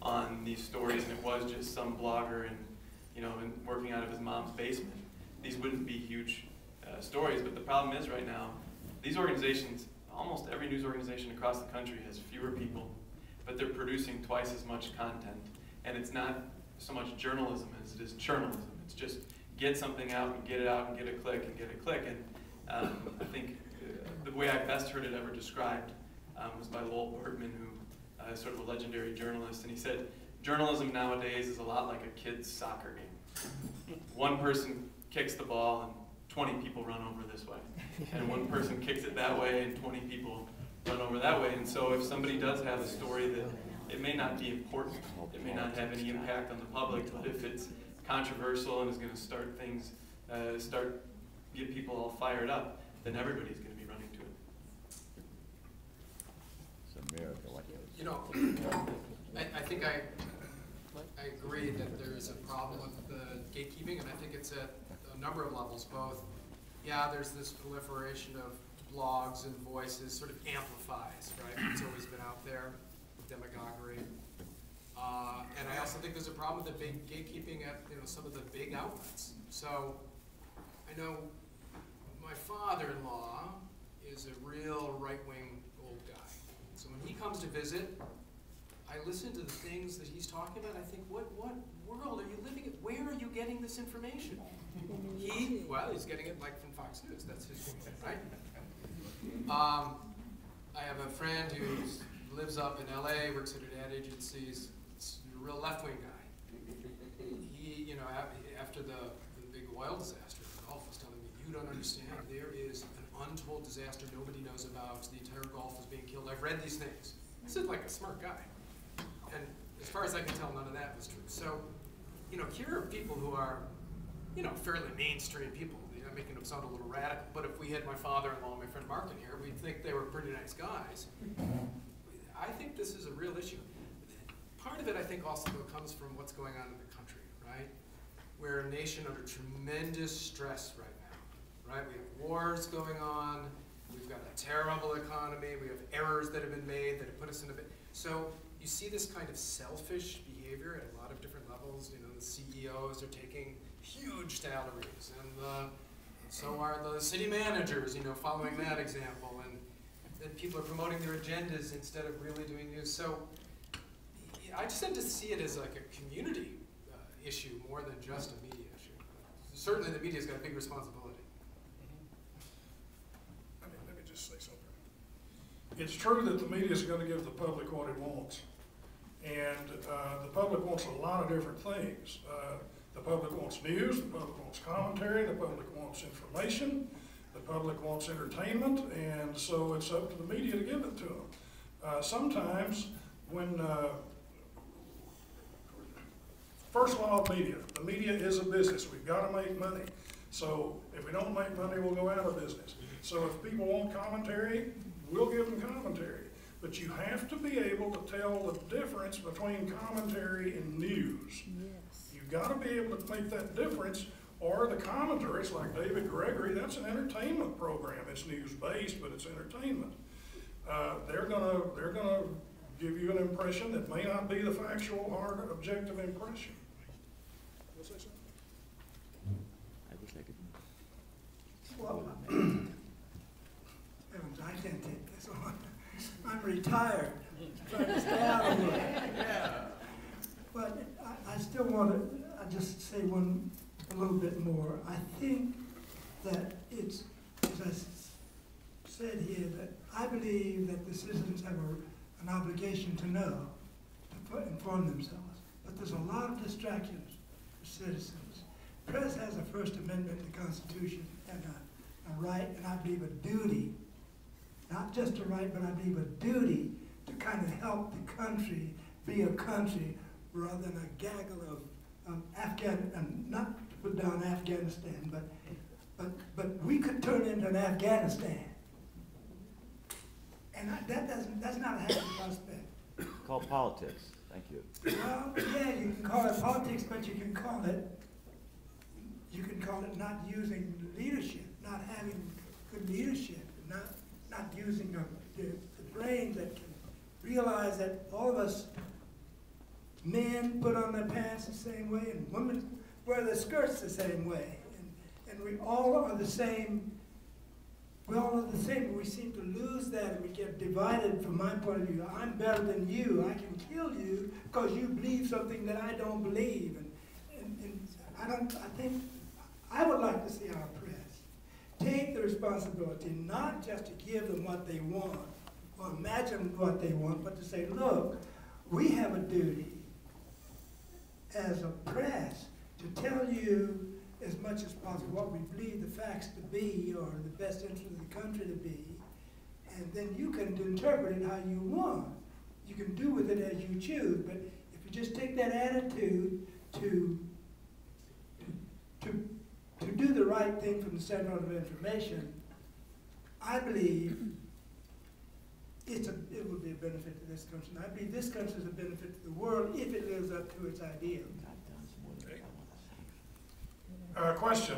on these stories, and it was just some blogger and, you know, and working out of his mom's basement, these wouldn't be huge stories. But the problem is right now, these organizations, almost every news organization across the country has fewer people, but they're producing twice as much content. And it's not so much journalism as it is churnalism. It's just get something out and get it out and get a click and get a click. And I think the way I best heard it ever described was by Lowell Bergman, who is sort of a legendary journalist. And he said, journalism nowadays is a lot like a kid's soccer game. One person kicks the ball and 20 people run over this way. And one person kicks it that way and 20 people run over that way. And so if somebody does have a story that it may not be important, it may not have any impact on the public, but if it's controversial and is going to start things, get people all fired up, then everybody's going to be running to it. It's a miracle. You know, I think I agree that there is a problem with the gatekeeping, and I think it's at a number of levels. Both, yeah, there's this proliferation of blogs and voices, sort of amplifies, right? It's always been out there, demagoguery. And I also think there's a problem with the big gatekeeping at, you know, some of the big outlets. So I know my father-in-law is a real right-wing old guy. So when he comes to visit, I listen to the things that he's talking about. I think, what world are you living in? Where are you getting this information? He's getting it like from Fox News. That's his point, right? I have a friend who lives up in LA, works at an ad agency. He's a real left-wing guy. He, you know, after the big oil disaster in the Gulf, was telling me, you don't understand. There is an untold disaster nobody knows about. The entire Gulf is being killed. I've read these things. This is like a smart guy. And as far as I can tell, none of that was true. So, you know, here are people who are, you know, fairly mainstream people. I'm making them sound a little radical, but if we had my father-in-law and my friend Mark in here, we'd think they were pretty nice guys. I think this is a real issue. Part of it, I think, also comes from what's going on in the country, right? We're a nation under tremendous stress right now, right? We have wars going on. We've got a terrible economy. We have errors that have been made that have put us in a bit. So you see this kind of selfish behavior at a lot of different levels. You know, the CEOs are taking huge salaries, and so are the city managers, you know, following that example. And then people are promoting their agendas instead of really doing news. So I just tend to see it as like a community issue more than just a media issue. Certainly the media's got a big responsibility. Let me just say something. It's true that the media is going to give the public what it wants. And the public wants a lot of different things. The public wants news, the public wants commentary, the public wants information, the public wants entertainment, and so it's up to the media to give it to them. Sometimes when, first law of media, the media is a business. We've got to make money. So if we don't make money, we'll go out of business. So if people want commentary, we'll give them commentary. But you have to be able to tell the difference between commentary and news. Yes. You've got to be able to make that difference, or the commentaries like David Gregory, that's an entertainment program. It's news-based, but it's entertainment. They're gonna give you an impression that may not be the factual or objective impression. You'll say something? I wish I could. Well, I can't take this on. I'm retired. Trying to stay out of it. Yeah. But I still want to just say a little bit more. I think that it's, as I said here, that I believe that the citizens have an obligation to know, to inform themselves. But there's a lot of distractions for citizens. The press has a First Amendment to the Constitution and a right, and I believe a duty, not just a right, but I believe a duty to kind of help the country be a country rather than a gaggle of not to put down Afghanistan, but we could turn into an Afghanistan. And that's not a happy prospect. Call politics. Thank you. Well, yeah, you can call it politics, but you can call it not using leadership, not having good leadership, not using the brain that can realize that all of us men put on their pants the same way and women wear their skirts the same way. And we all are the same. We all are the same, but we seem to lose that and we get divided from my point of view. I'm better than you. I can kill you because you believe something that I don't believe. And I think I would like to see our press take the responsibility not just to give them what they want or imagine what they want, but to say, look, we have a duty as a press to tell you as much as possible what we believe the facts to be or the best interest of the country to be, and then you can interpret it how you want. You can do with it as you choose, but if you just take that attitude to do the right thing from the standpoint of information, I believe it would be a benefit to this country. And I believe this country is a benefit to the world if it lives up to its ideals. Question.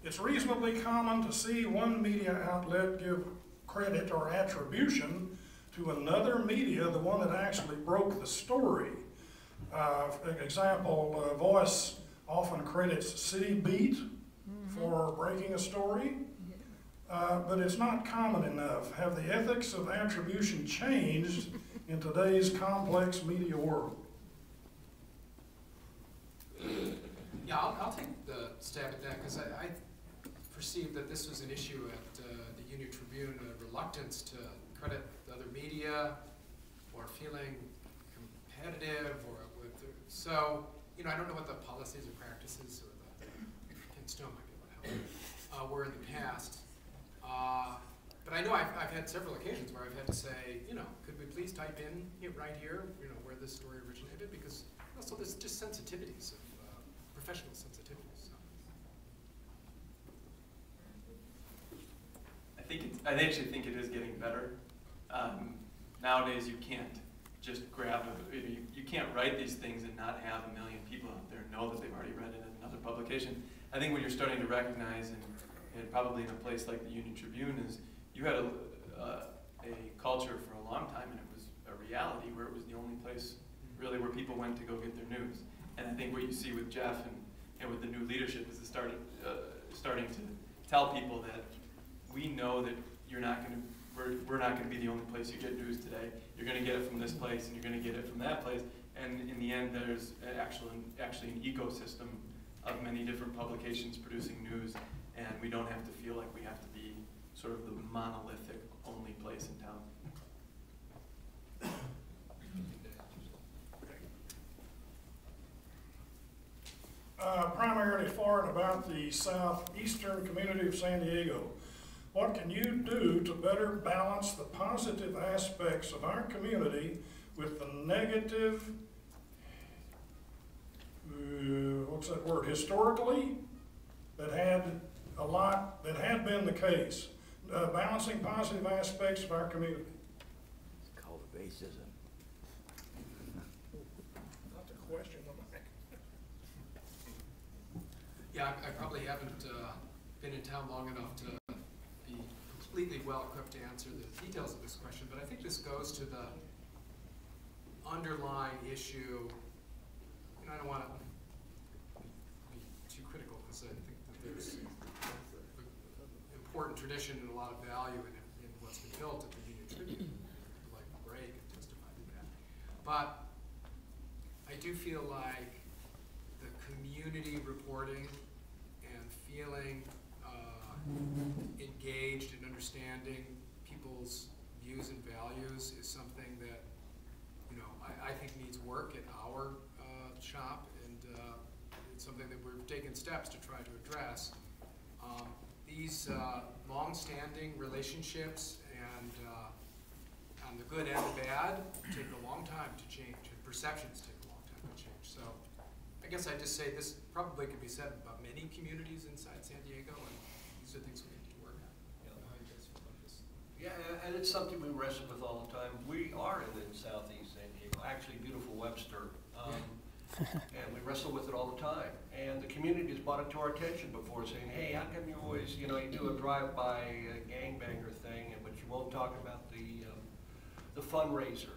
It's reasonably common to see one media outlet give credit or attribution to another media, the one that actually broke the story. Example, Voice often credits City Beat for breaking a story, but it's not common enough. Have the ethics of attribution changed in today's complex media world? Yeah, I'll take the stab at that because I perceive that this was an issue at the Union-Tribune, a reluctance to credit the other media or feeling competitive or with the, so, you know, I don't know what the policies or practices or the Ken Stone might be able to help were in the past. But I know I've had several occasions where I've had to say, you know, could we please type in right here, you know, where this story originated, because also there's just sensitivities of professional sensitivities. So. I actually think it is getting better. Nowadays, you can't just grab you can't write these things and not have a million people out there know that they've already read it in another publication. I think what you're starting to recognize, and probably in a place like the Union-Tribune, is you had a culture for a long time, and it was a reality where it was the only place really where people went to go get their news. And I think what you see with Jeff and with the new leadership is starting to tell people that we know that we're not going to be the only place you get news today. You're going to get it from this place, and you're going to get it from that place. And in the end, there's actually an ecosystem of many different publications producing news, and we don't have to feel like we have to be sort of the monolithic only place in town. Primarily for and about the southeastern community of San Diego. What can you do to better balance the positive aspects of our community with the negative, what's that word, historically, that had been the case? Balancing positive aspects of our community. It's called racism. Not the question. Yeah, I probably haven't been in town long enough to be completely well equipped to answer the details of this question, but I think this goes to the underlying issue, and I don't want to be too critical because I think that there's an important tradition and a lot of value in what's been built at the Union-Tribune, like Greg testified to that. But I do feel like the community reporting and feeling engaged and understanding people's views and values is something that, you know, I think needs work at our shop, and it's something that we're taking steps to try to address. These long-standing relationships and the good and the bad take a long time to change, and perceptions take a long time to change. So I guess I just say this probably could be said about many communities inside San Diego, and these are things we need to work on. I don't know how you guys feel about this. Yeah, and it's something we wrestle with all the time. We are in southeast San Diego, actually beautiful Webster, and we wrestle with it all the time. And the community has brought it to our attention before, saying, hey, how come you always, you do a drive-by gangbanger thing, but you won't talk about the fundraiser.